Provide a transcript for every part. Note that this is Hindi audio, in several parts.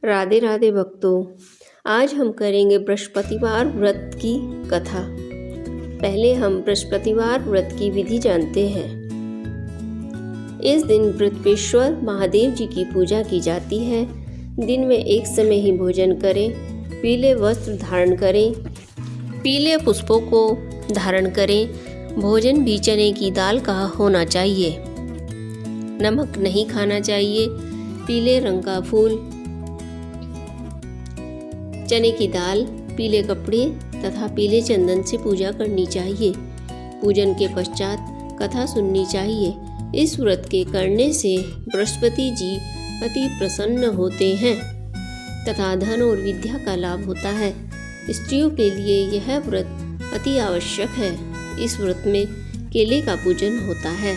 राधे राधे भक्तों, आज हम करेंगे बृहस्पतिवार व्रत की कथा। पहले हम बृहस्पतिवार व्रत की विधि जानते हैं। इस दिन बृहस्पतिश्वर महादेव जी की पूजा की जाती है। दिन में एक समय ही भोजन करें, पीले वस्त्र धारण करें, पीले पुष्पों को धारण करें। भोजन भी चने की दाल का होना चाहिए। नमक नहीं खाना चाहिए। पीले रंग का फूल, चने की दाल, पीले कपड़े तथा पीले चंदन से पूजा करनी चाहिए। पूजन के पश्चात कथा सुननी चाहिए। इस व्रत के करने से बृहस्पति जी अति प्रसन्न होते हैं तथा धन और विद्या का लाभ होता है। स्त्रियों के लिए यह व्रत अति आवश्यक है। इस व्रत में केले का पूजन होता है।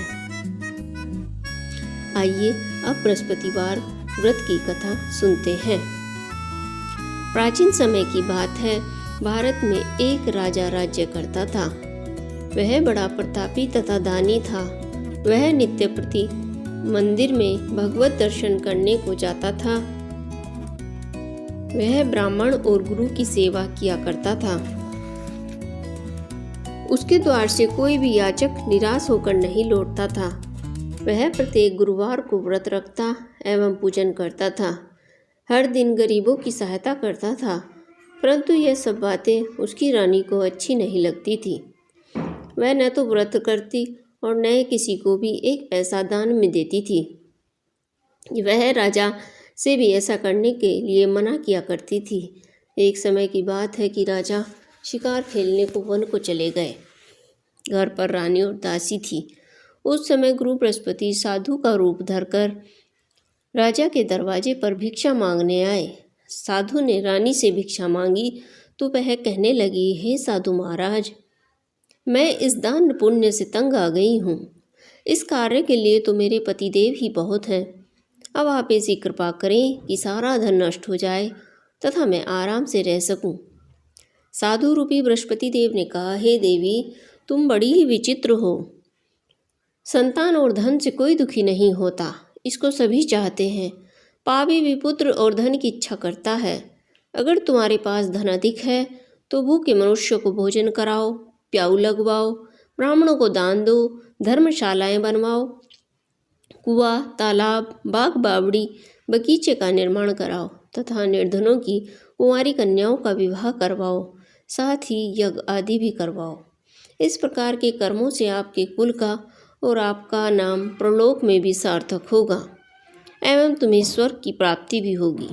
आइए अब बृहस्पतिवार व्रत की कथा सुनते हैं। प्राचीन समय की बात है। भारत में एक राजा राज्य करता था। वह बड़ा प्रतापी तथा दानी था। वह नित्य प्रति मंदिर में भगवत दर्शन करने को जाता था। वह ब्राह्मण और गुरु की सेवा किया करता था। उसके द्वार से कोई भी याचक निराश होकर नहीं लौटता था। वह प्रत्येक गुरुवार को व्रत रखता एवं पूजन करता था। हर दिन गरीबों की सहायता करता था, परंतु यह सब बातें उसकी रानी को अच्छी नहीं लगती थी। वह न तो व्रत करती और न किसी को भी एक पैसा दान में देती थी। वह राजा से भी ऐसा करने के लिए मना किया करती थी। एक समय की बात है कि राजा शिकार खेलने को वन को चले गए। घर पर रानी और दासी थी। उस समय गुरु बृहस्पति साधु का रूप धरकर राजा के दरवाजे पर भिक्षा मांगने आए। साधु ने रानी से भिक्षा मांगी तो वह कहने लगी, हे साधु महाराज, मैं इस दान पुण्य से तंग आ गई हूँ। इस कार्य के लिए तो मेरे पतिदेव ही बहुत हैं। अब आप ऐसी कृपा करें कि सारा धन नष्ट हो जाए तथा मैं आराम से रह सकूं। साधु रूपी बृहस्पति देव ने कहा, हे देवी, तुम बड़ी ही विचित्र हो। संतान और धन से कोई दुखी नहीं होता, इसको सभी चाहते हैं। पापी भी पुत्र और धन की इच्छा करता है। अगर तुम्हारे पास धन अधिक है तो भूखे मनुष्यों को भोजन कराओ, प्याऊ लगवाओ, ब्राह्मणों को दान दो, धर्मशालाएं बनवाओ, कुआं, तालाब, बाग बावड़ी, बगीचे का निर्माण कराओ तथा निर्धनों की कुंवारी कन्याओं का विवाह करवाओ, साथ ही यज्ञ आदि भी करवाओ। इस प्रकार के कर्मों से आपके कुल का और आपका नाम प्रलोक में भी सार्थक होगा एवं तुम्हें स्वर्ग की प्राप्ति भी होगी।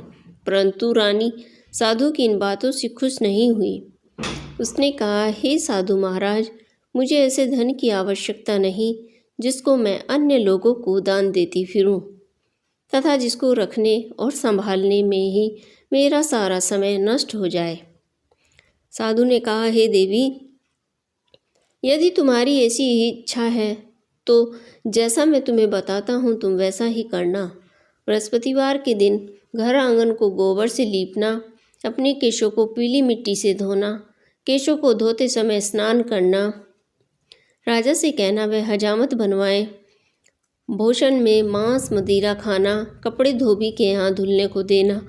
परंतु रानी साधु की इन बातों से खुश नहीं हुई। उसने कहा, हे साधु महाराज, मुझे ऐसे धन की आवश्यकता नहीं जिसको मैं अन्य लोगों को दान देती फिरूं तथा जिसको रखने और संभालने में ही मेरा सारा समय नष्ट हो जाए। साधु ने कहा, हे देवी, यदि तुम्हारी ऐसी ही इच्छा है तो जैसा मैं तुम्हें बताता हूँ तुम वैसा ही करना। बृहस्पतिवार के दिन घर आंगन को गोबर से लीपना, अपने केशों को पीली मिट्टी से धोना, केशों को धोते समय स्नान करना, राजा से कहना वह हजामत बनवाए, भोजन में मांस मदिरा खाना, कपड़े धोबी के यहाँ धुलने को देना।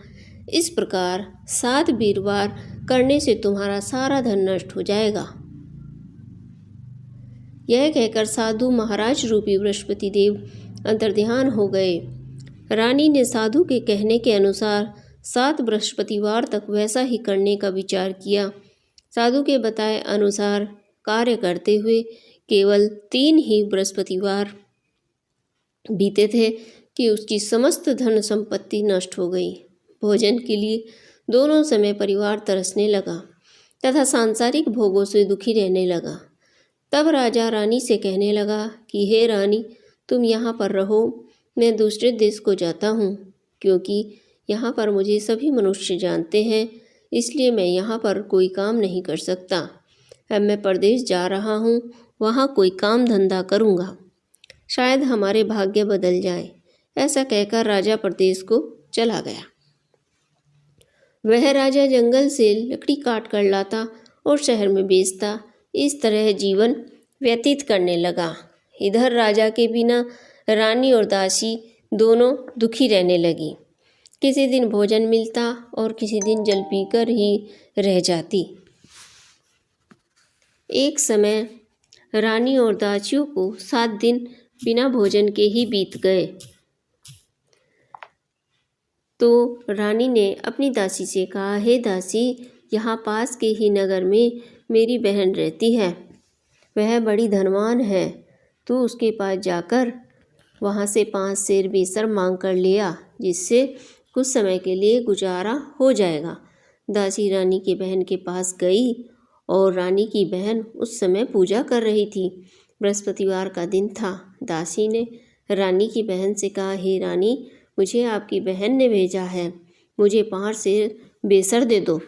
इस प्रकार 7 वीरवार करने से तुम्हारा सारा धन नष्ट हो जाएगा। यह कहकर साधु महाराज रूपी बृहस्पति देव अंतर्ध्यान हो गए। रानी ने साधु के कहने के अनुसार 7 बृहस्पतिवार तक वैसा ही करने का विचार किया। साधु के बताए अनुसार कार्य करते हुए केवल 3 ही बृहस्पतिवार बीते थे कि उसकी समस्त धन संपत्ति नष्ट हो गई। भोजन के लिए दोनों समय परिवार तरसने लगा तथा सांसारिक भोगों से दुखी रहने लगा। तब राजा रानी से कहने लगा कि हे रानी, तुम यहाँ पर रहो, मैं दूसरे देश को जाता हूँ, क्योंकि यहाँ पर मुझे सभी मनुष्य जानते हैं, इसलिए मैं यहाँ पर कोई काम नहीं कर सकता। अब मैं परदेश जा रहा हूँ, वहाँ कोई काम धंधा करूँगा, शायद हमारे भाग्य बदल जाए। ऐसा कहकर राजा परदेश को चला गया। वह राजा जंगल से लकड़ी काट कर लाता और शहर में बेचता। इस तरह जीवन व्यतीत करने लगा। इधर राजा के बिना रानी और दासी दोनों दुखी रहने लगी। किसी दिन भोजन मिलता और किसी दिन जल पीकर ही रह जाती। एक समय रानी और दासियों को 7 दिन बिना भोजन के ही बीत गए। तो रानी ने अपनी दासी से कहा, हे दासी, यहाँ पास के ही नगर में मेरी बहन रहती है। वह बड़ी धनवान है। तू उसके पास जाकर वहाँ से 5 सेर बेसर मांग कर ले आ, जिससे कुछ समय के लिए गुजारा हो जाएगा। दासी रानी की बहन के पास गई और रानी की बहन उस समय पूजा कर रही थी। बृहस्पतिवार का दिन था। दासी ने रानी की बहन से कहा, हे रानी, मुझे आपकी बहन ने भेजा है, मुझे 5 सेर बेसर दे दो।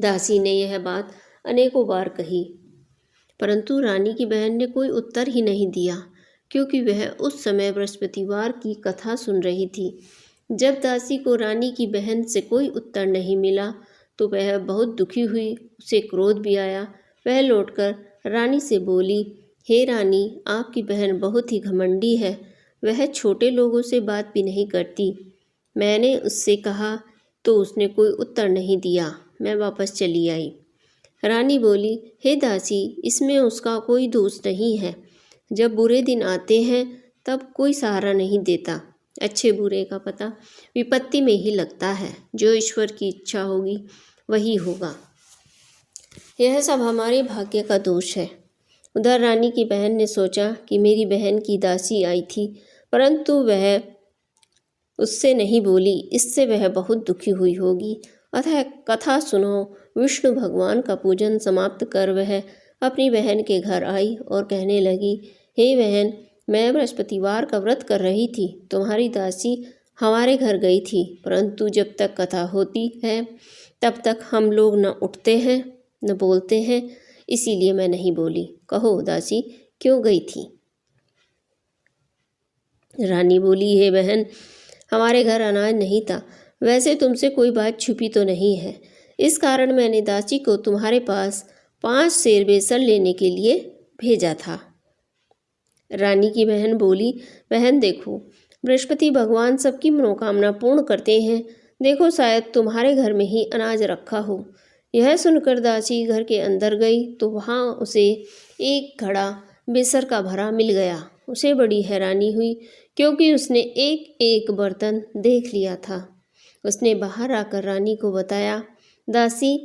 दासी ने यह बात अनेकों बार कही, परंतु रानी की बहन ने कोई उत्तर ही नहीं दिया, क्योंकि वह उस समय बृहस्पतिवार की कथा सुन रही थी। जब दासी को रानी की बहन से कोई उत्तर नहीं मिला तो वह बहुत दुखी हुई। उसे क्रोध भी आया। वह लौटकर रानी से बोली, हे रानी, आपकी बहन बहुत ही घमंडी है। वह छोटे लोगों से बात भी नहीं करती। मैंने उससे कहा तो उसने कोई उत्तर नहीं दिया। मैं वापस चली आई। रानी बोली, हे दासी, इसमें उसका कोई दोष नहीं है। जब बुरे दिन आते हैं तब कोई सहारा नहीं देता। अच्छे बुरे का पता विपत्ति में ही लगता है। जो ईश्वर की इच्छा होगी वही होगा। यह सब हमारे भाग्य का दोष है। उधर रानी की बहन ने सोचा कि मेरी बहन की दासी आई थी, परंतु वह उससे नहीं बोली। इससे वह बहुत दुखी हुई होगी। अतः कथा सुनो। विष्णु भगवान का पूजन समाप्त कर वह अपनी बहन के घर आई और कहने लगी, हे बहन, मैं बृहस्पतिवार का व्रत कर रही थी। तुम्हारी दासी हमारे घर गई थी, परंतु जब तक कथा होती है तब तक हम लोग न उठते हैं न बोलते हैं, इसीलिए मैं नहीं बोली। कहो दासी, क्यों गई थी? रानी बोली, हे बहन, हमारे घर अनाज नहीं था। वैसे तुमसे कोई बात छुपी तो नहीं है। इस कारण मैंने दासी को तुम्हारे पास 5 सेर बेसन लेने के लिए भेजा था। रानी की बहन बोली, बहन देखो, बृहस्पति भगवान सबकी मनोकामना पूर्ण करते हैं। देखो, शायद तुम्हारे घर में ही अनाज रखा हो। यह सुनकर दासी घर के अंदर गई तो वहाँ उसे एक घड़ा बेसर का भरा मिल गया। उसे बड़ी हैरानी हुई, क्योंकि उसने एक एक बर्तन देख लिया था। उसने बाहर आकर रानी को बताया। दासी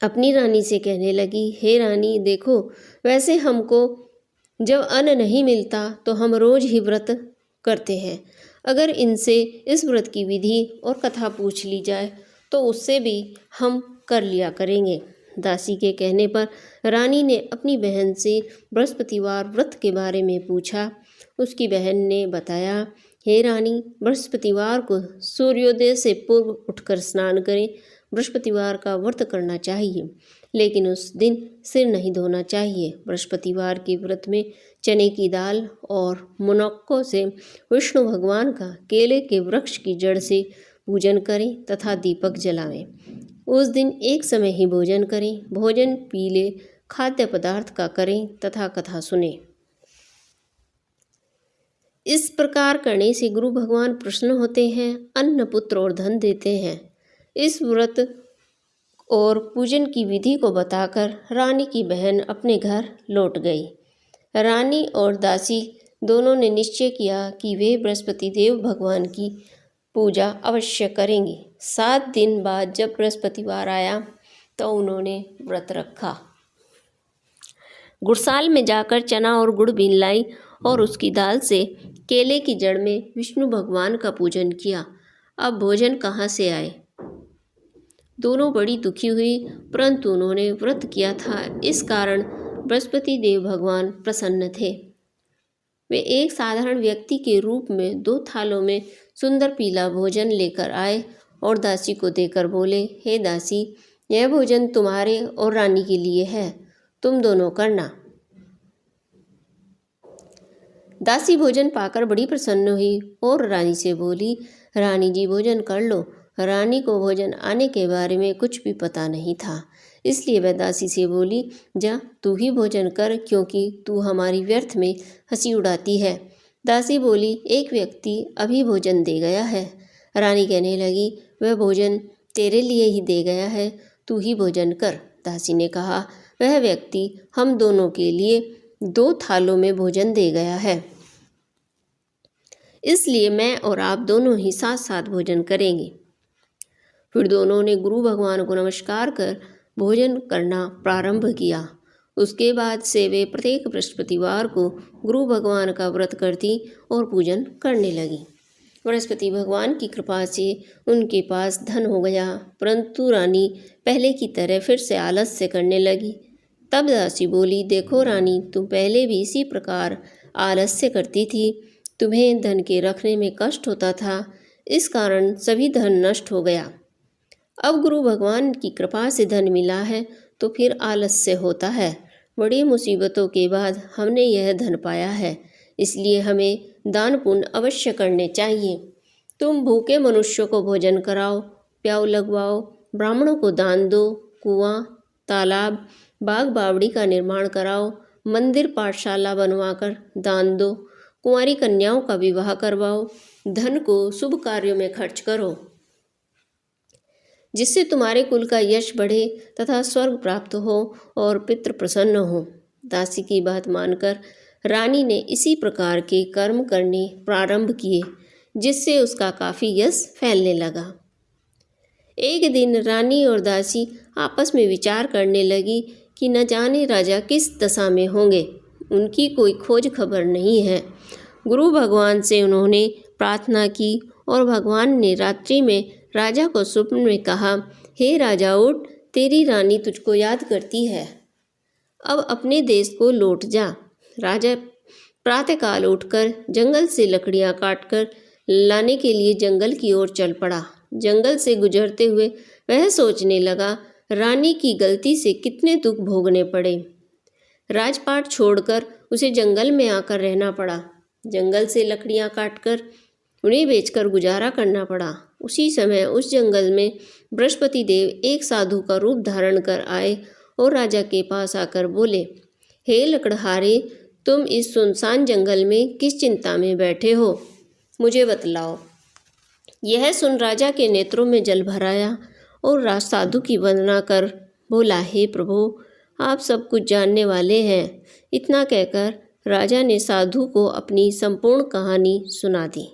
अपनी रानी से कहने लगी, हे रानी, देखो, वैसे हमको जब अन्न नहीं मिलता तो हम रोज ही व्रत करते हैं। अगर इनसे इस व्रत की विधि और कथा पूछ ली जाए तो उससे भी हम कर लिया करेंगे। दासी के कहने पर रानी ने अपनी बहन से बृहस्पतिवार व्रत के बारे में पूछा। उसकी बहन ने बताया, हे रानी, बृहस्पतिवार को सूर्योदय से पूर्व उठकर स्नान करें। बृहस्पतिवार का व्रत करना चाहिए, लेकिन उस दिन सिर नहीं धोना चाहिए। बृहस्पतिवार के व्रत में चने की दाल और मुनक्कों से विष्णु भगवान का केले के वृक्ष की जड़ से पूजन करें तथा दीपक जलावें। उस दिन एक समय ही भोजन करें। भोजन पीले खाद्य पदार्थ का करें तथा कथा सुने। इस प्रकार करने से गुरु भगवान प्रसन्न होते हैं, अन्न, पुत्र और धन देते हैं। इस व्रत और पूजन की विधि को बताकर रानी की बहन अपने घर लौट गई। रानी और दासी दोनों ने निश्चय किया कि वे बृहस्पति देव भगवान की पूजा अवश्य करेंगे। 7 दिन बाद जब बृहस्पतिवार आया तो उन्होंने व्रत रखा। गुड़साल में जाकर चना और गुड़ बीन लाई और उसकी दाल से केले की जड़ में विष्णु भगवान का पूजन किया। अब भोजन कहाँ से आए? दोनों बड़ी दुखी हुई, परंतु उन्होंने व्रत किया था, इस कारण बृहस्पति देव भगवान प्रसन्न थे। वे एक साधारण व्यक्ति के रूप में 2 थालों में सुंदर पीला भोजन लेकर आए और दासी को देकर बोले, हे दासी, यह भोजन तुम्हारे और रानी के लिए है, तुम दोनों करना। दासी भोजन पाकर बड़ी प्रसन्न हुई और रानी से बोली, रानी जी, भोजन कर लो। रानी को भोजन आने के बारे में कुछ भी पता नहीं था, इसलिए वह दासी से बोली, जा तू ही भोजन कर, क्योंकि तू हमारी व्यर्थ में हंसी उड़ाती है। दासी बोली, एक व्यक्ति अभी भोजन दे गया है। रानी कहने लगी, वह भोजन तेरे लिए ही दे गया है, तू ही भोजन कर। दासी ने कहा, वह व्यक्ति हम दोनों के लिए 2 थालों में भोजन दे गया है, इसलिए मैं और आप दोनों ही साथ साथ भोजन करेंगे। फिर दोनों ने गुरु भगवान को नमस्कार कर भोजन करना प्रारंभ किया। उसके बाद से वे प्रत्येक बृहस्पतिवार को गुरु भगवान का व्रत करती और पूजन करने लगी। बृहस्पति भगवान की कृपा से उनके पास धन हो गया, परंतु रानी पहले की तरह फिर से आलस्य करने लगी। तब दासी बोली, देखो रानी, तुम पहले भी इसी प्रकार आलस्य करती थी, तुम्हें धन के रखने में कष्ट होता था, इस कारण सभी धन नष्ट हो गया। अब गुरु भगवान की कृपा से धन मिला है तो फिर आलस्य होता है। बड़ी मुसीबतों के बाद हमने यह धन पाया है, इसलिए हमें दान पुण्य अवश्य करने चाहिए। तुम भूखे मनुष्यों को भोजन कराओ, प्याऊ लगवाओ, ब्राह्मणों को दान दो, कुआं, तालाब, बाग बावड़ी का निर्माण कराओ, मंदिर पाठशाला बनवाकर दान दो, कुंवारी कन्याओं का विवाह करवाओ, धन को शुभ कार्यों में खर्च करो, जिससे तुम्हारे कुल का यश बढ़े तथा स्वर्ग प्राप्त हो और पितृ प्रसन्न हो। दासी की बात मानकर रानी ने इसी प्रकार के कर्म करने प्रारंभ किए, जिससे उसका काफ़ी यश फैलने लगा। एक दिन रानी और दासी आपस में विचार करने लगी कि न जाने राजा किस दशा में होंगे, उनकी कोई खोज खबर नहीं है। गुरु भगवान से उन्होंने प्रार्थना की और भगवान ने रात्रि में राजा को स्वप्न में कहा, हे राजा उठ, तेरी रानी तुझको याद करती है, अब अपने देश को लौट जा। राजा प्रातःकाल उठकर जंगल से लकड़ियां काटकर लाने के लिए जंगल की ओर चल पड़ा। जंगल से गुजरते हुए वह सोचने लगा, रानी की गलती से कितने दुख भोगने पड़े। राजपाट छोड़कर उसे जंगल में आकर रहना पड़ा। जंगल से लकड़ियां काटकर उन्हें बेचकर गुजारा करना पड़ा। उसी समय उस जंगल में बृहस्पति देव एक साधु का रूप धारण कर आए और राजा के पास आकर बोले, हे लकड़हारे, तुम इस सुनसान जंगल में किस चिंता में बैठे हो, मुझे बतलाओ। यह सुन राजा के नेत्रों में जल भर आया और साधु की वंदना कर बोला, हे प्रभु, आप सब कुछ जानने वाले हैं। इतना कहकर राजा ने साधु को अपनी संपूर्ण कहानी सुना दी।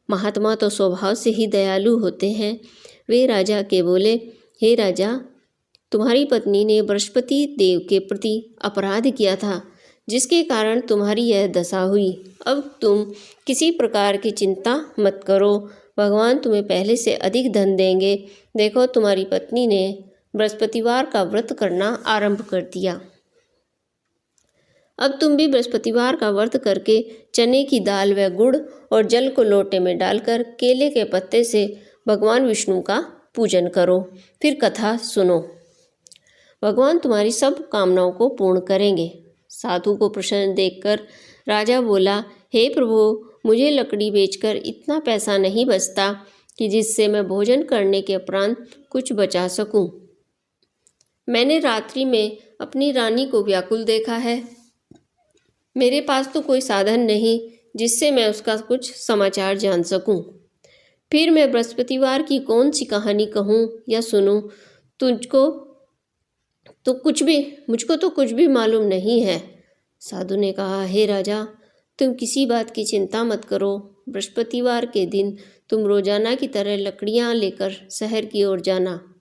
महात्मा तो स्वभाव से ही दयालु होते हैं। वे राजा के बोले, हे राजा, तुम्हारी पत्नी ने बृहस्पति देव के प्रति अपराध किया था, जिसके कारण तुम्हारी यह दशा हुई। अब तुम किसी प्रकार की चिंता मत करो, भगवान तुम्हें पहले से अधिक धन देंगे। देखो, तुम्हारी पत्नी ने बृहस्पतिवार का व्रत करना आरंभ कर दिया। अब तुम भी बृहस्पतिवार का व्रत करके चने की दाल व गुड़ और जल को लोटे में डालकर केले के पत्ते से भगवान विष्णु का पूजन करो, फिर कथा सुनो। भगवान तुम्हारी सब कामनाओं को पूर्ण करेंगे। साधु को प्रसन्न देखकर राजा बोला, हे प्रभु, मुझे लकड़ी बेचकर इतना पैसा नहीं बचता कि जिससे मैं भोजन करने के उपरांत कुछ बचा सकूं। मैंने रात्रि में अपनी रानी को व्याकुल देखा है। मेरे पास तो कोई साधन नहीं जिससे मैं उसका कुछ समाचार जान सकूं। फिर मैं बृहस्पतिवार की कौन सी कहानी कहूं या सुनूं? मुझको तो कुछ भी मालूम नहीं है। साधु ने कहा, हे राजा, तुम किसी बात की चिंता मत करो। बृहस्पतिवार के दिन तुम रोजाना की तरह लकड़ियां लेकर शहर की ओर जाना।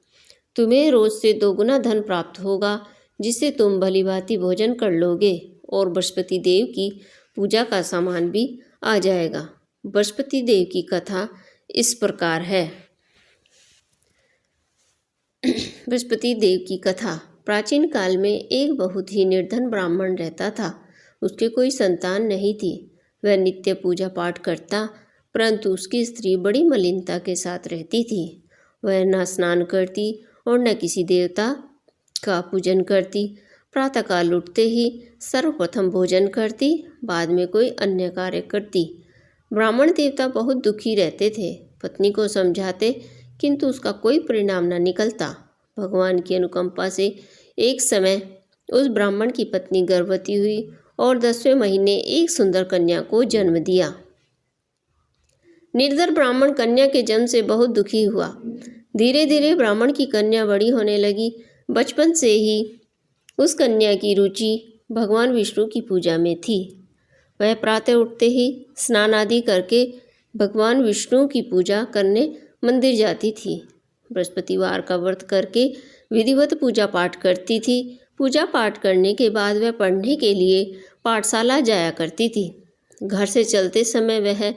तुम्हें रोज से 2 गुना धन प्राप्त होगा, जिससे तुम भलीभांति भोजन कर लोगे और बृहस्पति देव की पूजा का सामान भी आ जाएगा। बृहस्पति देव की कथा इस प्रकार है। बृहस्पति देव की कथा। प्राचीन काल में एक बहुत ही निर्धन ब्राह्मण रहता था। उसके कोई संतान नहीं थी। वह नित्य पूजा पाठ करता, परंतु उसकी स्त्री बड़ी मलिनता के साथ रहती थी। वह न स्नान करती और न किसी देवता का पूजन करती। प्रातःकाल उठते ही सर्वप्रथम भोजन करती, बाद में कोई अन्य कार्य करती। ब्राह्मण देवता बहुत दुखी रहते थे। पत्नी को समझाते, किंतु उसका कोई परिणाम न निकलता। भगवान की अनुकंपा से एक समय उस ब्राह्मण की पत्नी गर्भवती हुई और 10वें महीने एक सुंदर कन्या को जन्म दिया। निर्धर ब्राह्मण कन्या के जन्म से बहुत दुखी हुआ। धीरे धीरे ब्राह्मण की कन्या बड़ी होने लगी। बचपन से ही उस कन्या की रुचि भगवान विष्णु की पूजा में थी। वह प्रातः उठते ही स्नान आदि करके भगवान विष्णु की पूजा करने मंदिर जाती थी। बृहस्पतिवार का व्रत करके विधिवत पूजा पाठ करती थी। पूजा पाठ करने के बाद वह पढ़ने के लिए पाठशाला जाया करती थी। घर से चलते समय वह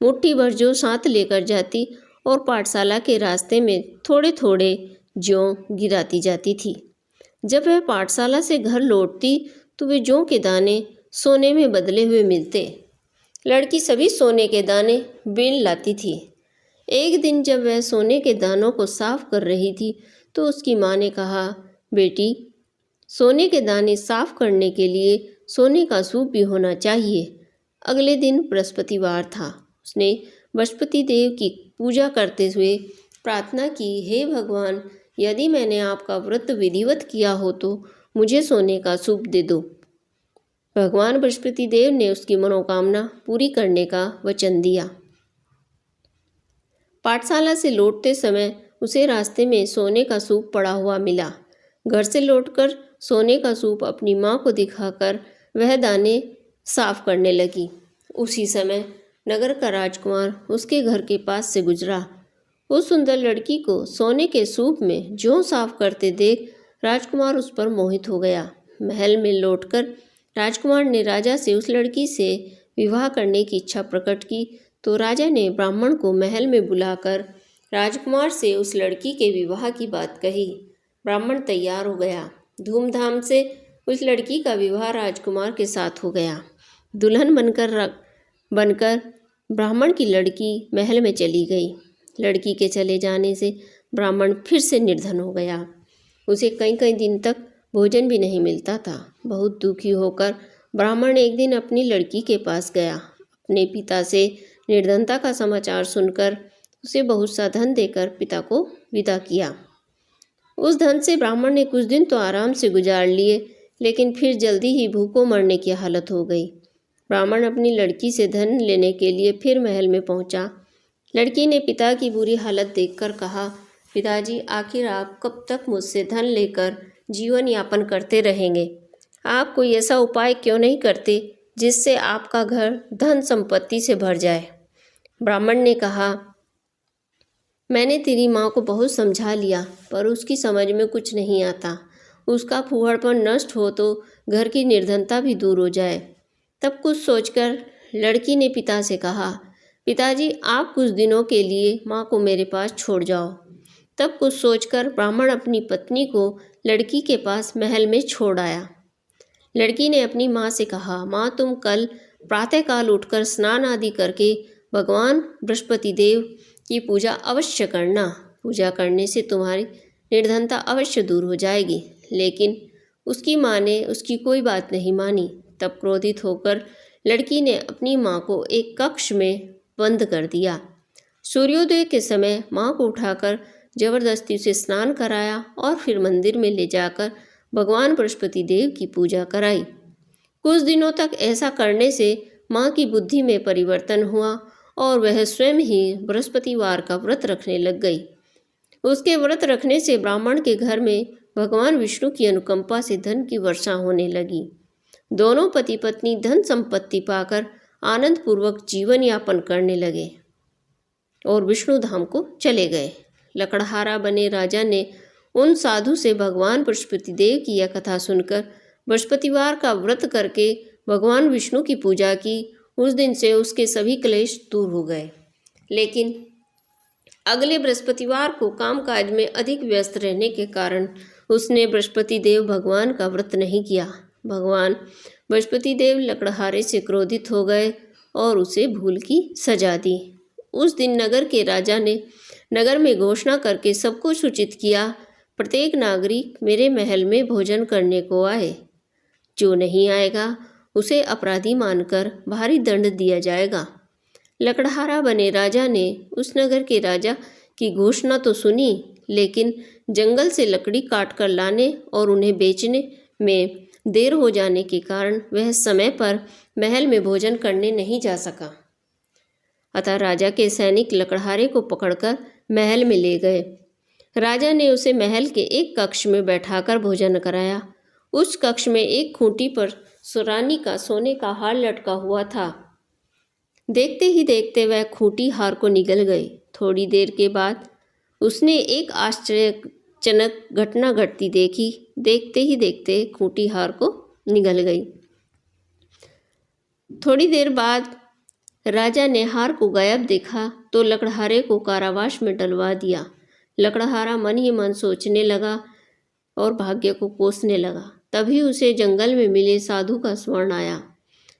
मुट्ठी भर जौ साथ लेकर जाती और पाठशाला के रास्ते में थोड़े थोड़े जौ गिराती जाती थी। जब वह पाठशाला से घर लौटती तो वे जौ के दाने सोने में बदले हुए मिलते। लड़की सभी सोने के दाने बीन लाती थी। एक दिन जब वह सोने के दानों को साफ कर रही थी तो उसकी माँ ने कहा, बेटी, सोने के दाने साफ करने के लिए सोने का सूप भी होना चाहिए। अगले दिन बृहस्पतिवार था। उसने बृहस्पति देव की पूजा करते हुए प्रार्थना की, हे भगवान, यदि मैंने आपका व्रत विधिवत किया हो तो मुझे सोने का सूप दे दो। भगवान बृहस्पति देव ने उसकी मनोकामना पूरी करने का वचन दिया। पाठशाला से लौटते समय उसे रास्ते में सोने का सूप पड़ा हुआ मिला। घर से लौटकर सोने का सूप अपनी माँ को दिखाकर वह दाने साफ करने लगी। उसी समय नगर का राजकुमार उसके घर के पास से गुजरा। उस सुंदर लड़की को सोने के सूप में जौ साफ करते देख राजकुमार उस पर मोहित हो गया। महल में लौटकर राजकुमार ने राजा से उस लड़की से विवाह करने की इच्छा प्रकट की तो राजा ने ब्राह्मण को महल में बुलाकर राजकुमार से उस लड़की के विवाह की बात कही। ब्राह्मण तैयार हो गया। धूमधाम से उस लड़की का विवाह राजकुमार के साथ हो गया। दुल्हन बनकर ब्राह्मण की लड़की महल में चली गई। लड़की के चले जाने से ब्राह्मण फिर से निर्धन हो गया। उसे कई कई दिन तक भोजन भी नहीं मिलता था। बहुत दुखी होकर ब्राह्मण एक दिन अपनी लड़की के पास गया। अपने पिता से निर्धनता का समाचार सुनकर उसे बहुत सा धन देकर पिता को विदा किया। उस धन से ब्राह्मण ने कुछ दिन तो आराम से गुजार लिए, लेकिन फिर जल्दी ही भूखों मरने की हालत हो गई। ब्राह्मण अपनी लड़की से धन लेने के लिए फिर महल में पहुंचा। लड़की ने पिता की बुरी हालत देखकर कहा, पिताजी, आखिर आप कब तक मुझसे धन लेकर जीवन यापन करते रहेंगे? आप कोई ऐसा उपाय क्यों नहीं करते जिससे आपका घर धन संपत्ति से भर जाए? ब्राह्मण ने कहा, मैंने तेरी माँ को बहुत समझा लिया पर उसकी समझ में कुछ नहीं आता। उसका फूहड़पन नष्ट हो तो घर की निर्धनता भी दूर हो जाए। तब कुछ सोचकर लड़की ने पिता से कहा, पिताजी, आप कुछ दिनों के लिए माँ को मेरे पास छोड़ जाओ। तब कुछ सोचकर ब्राह्मण अपनी पत्नी को लड़की के पास महल में छोड़ आया। लड़की ने अपनी माँ से कहा, माँ, तुम कल प्रातःकाल उठकर स्नान आदि करके भगवान बृहस्पति देव की पूजा अवश्य करना। पूजा करने से तुम्हारी निर्धनता अवश्य दूर हो जाएगी। लेकिन उसकी माँ ने उसकी कोई बात नहीं मानी। तब क्रोधित होकर लड़की ने अपनी माँ को एक कक्ष में बंद कर दिया। सूर्योदय के समय माँ को उठाकर जबरदस्ती से स्नान कराया और फिर मंदिर में ले जाकर भगवान बृहस्पति देव की पूजा कराई। कुछ दिनों तक ऐसा करने से माँ की बुद्धि में परिवर्तन हुआ और वह स्वयं ही बृहस्पतिवार का व्रत रखने लग गई। उसके व्रत रखने से ब्राह्मण के घर में भगवान विष्णु की अनुकंपा से धन की वर्षा होने लगी। दोनों पति पत्नी धन संपत्ति पाकर आनंद पूर्वक जीवन यापन करने लगे और विष्णु धाम को चले गए। लकड़हारा बने राजा ने उन साधु से भगवान बृहस्पति देव की यह कथा सुनकर बृहस्पतिवार का व्रत करके भगवान विष्णु की पूजा की। उस दिन से उसके सभी क्लेश दूर हो गए। लेकिन अगले बृहस्पतिवार को कामकाज में अधिक व्यस्त रहने के कारण उसने बृहस्पति देव भगवान का व्रत नहीं किया। भगवान बृहस्पति देव लकड़हारे से क्रोधित हो गए और उसे भूल की सजा दी। उस दिन नगर के राजा ने नगर में घोषणा करके सबको सूचित किया, प्रत्येक नागरिक मेरे महल में भोजन करने को आए। जो नहीं आएगा उसे अपराधी मानकर भारी दंड दिया जाएगा। लकड़हारा बने राजा ने उस नगर के राजा की घोषणा तो सुनी, लेकिन जंगल से लकड़ी काट कर लाने और उन्हें बेचने में देर हो जाने के कारण वह समय पर महल में भोजन करने नहीं जा सका। अतः राजा के सैनिक लकड़हारे को पकड़कर महल में ले गए। राजा ने उसे महल के एक कक्ष में बैठाकर भोजन कराया। उस कक्ष में एक खूंटी पर रानी का सोने का हार लटका हुआ था। देखते ही देखते वह खूंटी हार को निगल गई। थोड़ी देर के बाद उसने एक आश्चर्यजनक घटना घटती देखी। देखते ही देखते खूंटी हार को निगल गई। थोड़ी देर बाद राजा ने हार को गायब देखा तो लकड़हारे को कारावास में डलवा दिया। लकड़हारा मन ही मन सोचने लगा और भाग्य को कोसने लगा। तभी उसे जंगल में मिले साधु का स्मरण आया।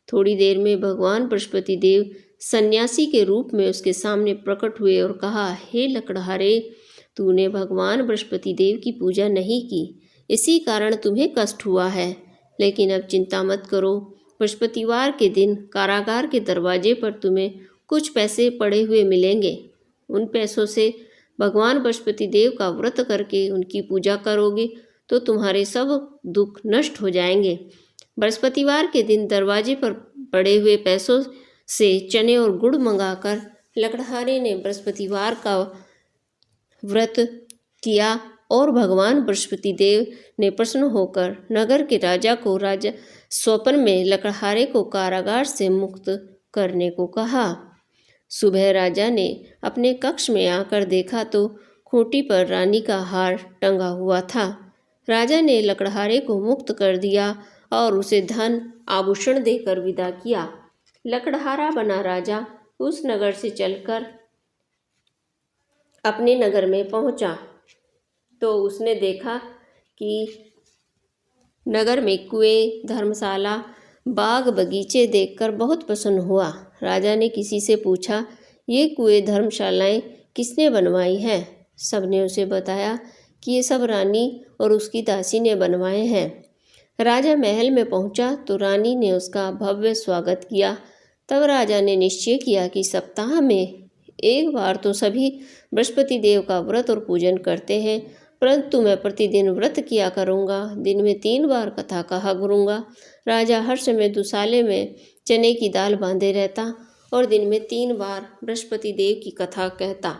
थोड़ी देर में भगवान बृहस्पति देव सन्यासी के रूप में उसके सामने प्रकट हुए और कहा, हे लकड़हारे, तूने भगवान बृहस्पति देव की पूजा नहीं की, इसी कारण तुम्हें कष्ट हुआ है। लेकिन अब चिंता मत करो, बृहस्पतिवार के दिन कारागार के दरवाजे पर तुम्हें कुछ पैसे पड़े हुए मिलेंगे। उन पैसों से भगवान बृहस्पति देव का व्रत करके उनकी पूजा करोगे तो तुम्हारे सब दुख नष्ट हो जाएंगे। बृहस्पतिवार के दिन दरवाजे पर पड़े हुए पैसों से चने और गुड़ मंगाकर लकड़हारे ने बृहस्पतिवार का व्रत किया और भगवान बृहस्पति देव ने प्रसन्न होकर नगर के राजा को स्वप्न में लकड़हारे को कारागार से मुक्त करने को कहा। सुबह राजा ने अपने कक्ष में आकर देखा तो खूंटी पर रानी का हार टंगा हुआ था। राजा ने लकड़हारे को मुक्त कर दिया और उसे धन आभूषण देकर विदा किया। लकड़हारा बना राजा उस नगर से चलकर अपने नगर में पहुंचा तो उसने देखा कि नगर में कुएं, धर्मशाला, बाग बगीचे देखकर बहुत प्रसन्न हुआ। राजा ने किसी से पूछा, ये कुएं, धर्मशालाएं किसने बनवाई हैं? सबने उसे बताया कि ये सब रानी और उसकी दासी ने बनवाए हैं। राजा महल में पहुंचा तो रानी ने उसका भव्य स्वागत किया। तब राजा ने निश्चय किया कि सप्ताह में एक बार तो सभी बृहस्पति देव का व्रत और पूजन करते हैं, परंतु मैं प्रतिदिन व्रत किया करूँगा, दिन में 3 बार कथा कहा करूँगा। राजा हर समय दुसाले में चने की दाल बांधे रहता और दिन में 3 बार बृहस्पति देव की कथा कहता।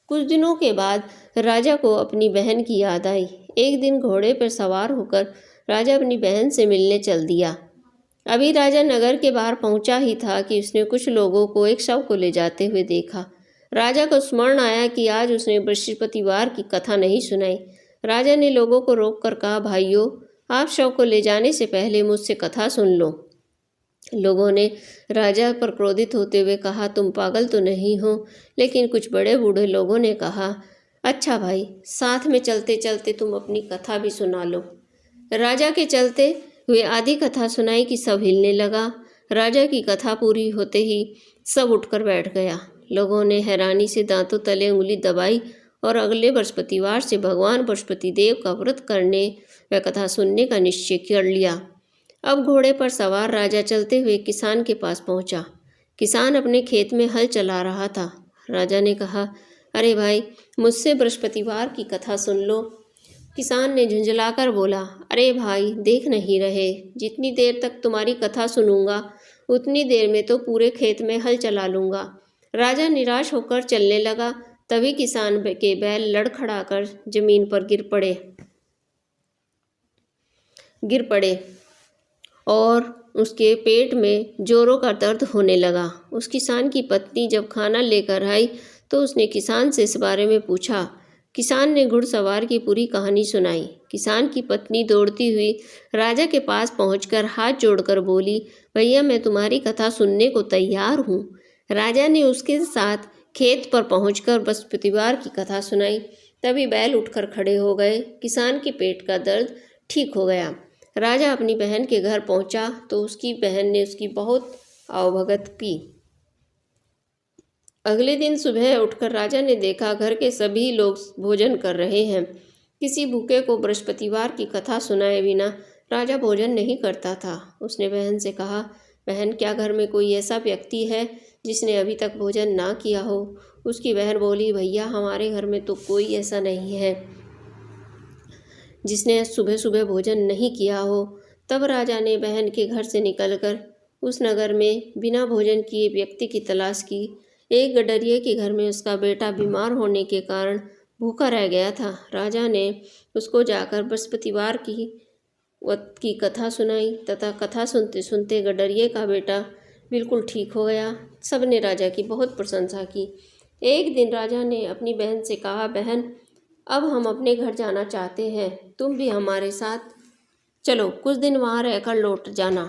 कुछ दिनों के बाद राजा को अपनी बहन की याद आई। एक दिन घोड़े पर सवार होकर राजा अपनी बहन से मिलने चल दिया। अभी राजा नगर के बाहर पहुंचा ही था कि उसने कुछ लोगों को एक शव को ले जाते हुए देखा। राजा को स्मरण आया कि आज उसने बृहस्पतिवार की कथा नहीं सुनाई। राजा ने लोगों को रोककर कहा, भाइयों, आप शव को ले जाने से पहले मुझसे कथा सुन लो। लोगों ने राजा पर क्रोधित होते हुए कहा, तुम पागल तो नहीं हो? लेकिन कुछ बड़े बूढ़े लोगों ने कहा, अच्छा भाई, साथ में चलते चलते तुम अपनी कथा भी सुना लो। राजा के चलते हुए आधी कथा सुनाई कि सब हिलने लगा। राजा की कथा पूरी होते ही सब उठकर बैठ गया। लोगों ने हैरानी से दांतों तले उंगली दबाई और अगले बृहस्पतिवार से भगवान बृहस्पति देव का व्रत करने व कथा सुनने का निश्चय कर लिया। अब घोड़े पर सवार राजा चलते हुए किसान के पास पहुंचा। किसान अपने खेत में हल चला रहा था। राजा ने कहा, अरे भाई, मुझसे बृहस्पतिवार की कथा सुन लो। किसान ने झुंझलाकर बोला, अरे भाई, देख नहीं रहे, जितनी देर तक तुम्हारी कथा सुनूंगा उतनी देर में तो पूरे खेत में हल चला लूँगा। राजा निराश होकर चलने लगा। तभी किसान के बैल लड़खड़ाकर जमीन पर गिर पड़े और उसके पेट में जोरों का दर्द होने लगा। उस किसान की पत्नी जब खाना लेकर आई तो उसने किसान से इस बारे में पूछा। किसान ने घुड़सवार की पूरी कहानी सुनाई। किसान की पत्नी दौड़ती हुई राजा के पास पहुंचकर हाथ जोड़कर बोली, भैया, मैं तुम्हारी कथा सुनने को तैयार हूँ। राजा ने उसके साथ खेत पर पहुंचकर बृहस्पतिवार की कथा सुनाई। तभी बैल उठकर खड़े हो गए। किसान के पेट का दर्द ठीक हो गया। राजा अपनी बहन के घर पहुंचा तो उसकी बहन ने उसकी बहुत आवभगत की। अगले दिन सुबह उठकर राजा ने देखा घर के सभी लोग भोजन कर रहे हैं। किसी भूखे को बृहस्पतिवार की कथा सुनाए बिना राजा भोजन नहीं करता था। उसने बहन से कहा, बहन, क्या घर में कोई ऐसा व्यक्ति है जिसने अभी तक भोजन ना किया हो? उसकी बहन बोली, भैया, हमारे घर में तो कोई ऐसा नहीं है जिसने सुबह सुबह भोजन नहीं किया हो। तब राजा ने बहन के घर से निकलकर उस नगर में बिना भोजन किए व्यक्ति की तलाश की। एक गडरिये के घर में उसका बेटा बीमार होने के कारण भूखा रह गया था। राजा ने उसको जाकर बृहस्पतिवार की कथा सुनाई तथा कथा सुनते सुनते गडरिये का बेटा बिल्कुल ठीक हो गया। सबने राजा की बहुत प्रशंसा की। एक दिन राजा ने अपनी बहन से कहा, बहन, अब हम अपने घर जाना चाहते हैं, तुम भी हमारे साथ चलो, कुछ दिन वहाँ रहकर लौट जाना।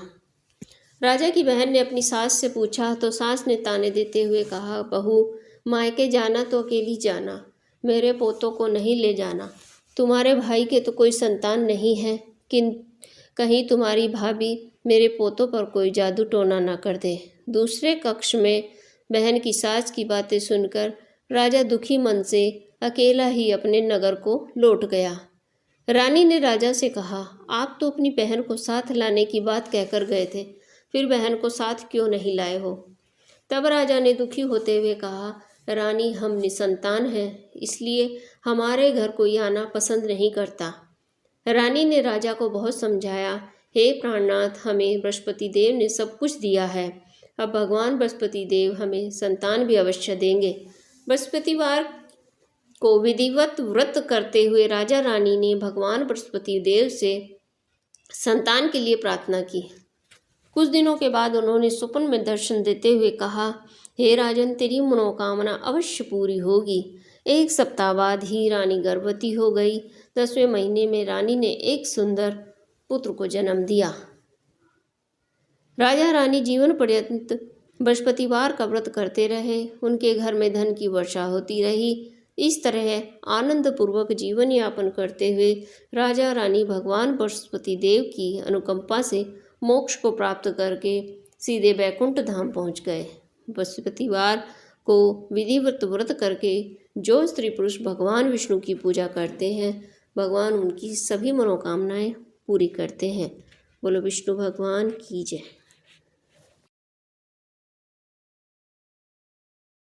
राजा की बहन ने अपनी सास से पूछा तो सास ने ताने देते हुए कहा, बहू, मायके जाना तो अकेली जाना, मेरे पोतों को नहीं ले जाना। तुम्हारे भाई के तो कोई संतान नहीं है, कहीं तुम्हारी भाभी मेरे पोतों पर कोई जादू टोना ना कर दे। दूसरे कक्ष में बहन की सास की बातें सुनकर राजा दुखी मन से अकेला ही अपने नगर को लौट गया। रानी ने राजा से कहा, आप तो अपनी बहन को साथ लाने की बात कहकर गए थे, फिर बहन को साथ क्यों नहीं लाए हो? तब राजा ने दुखी होते हुए कहा, रानी, हम निसंतान हैं, इसलिए हमारे घर कोई आना पसंद नहीं करता। रानी ने राजा को बहुत समझाया, हे प्राणनाथ, हमें बृहस्पति देव ने सब कुछ दिया है, अब भगवान बृहस्पति देव हमें संतान भी अवश्य देंगे। बृहस्पतिवार को विधिवत व्रत करते हुए राजा रानी ने भगवान बृहस्पति देव से संतान के लिए प्रार्थना की। कुछ दिनों के बाद उन्होंने स्वप्न में दर्शन देते हुए कहा, हे राजन, तेरी मनोकामना अवश्य पूरी होगी। एक सप्ताह बाद ही रानी गर्भवती हो गई। 10वें महीने में रानी ने एक सुंदर पुत्र को जन्म दिया। राजा रानी जीवन पर्यंत बृहस्पतिवार का व्रत करते रहे। उनके घर में धन की वर्षा होती रही। इस तरह आनंद पूर्वक जीवन यापन करते हुए राजा रानी भगवान बृहस्पति देव की अनुकंपा से मोक्ष को प्राप्त करके सीधे बैकुंठ धाम पहुंच गए। बृहस्पतिवार को विधिवत व्रत करके जो स्त्री पुरुष भगवान विष्णु की पूजा करते हैं, भगवान उनकी सभी मनोकामनाएं पूरी करते हैं। बोलो विष्णु भगवान की जय।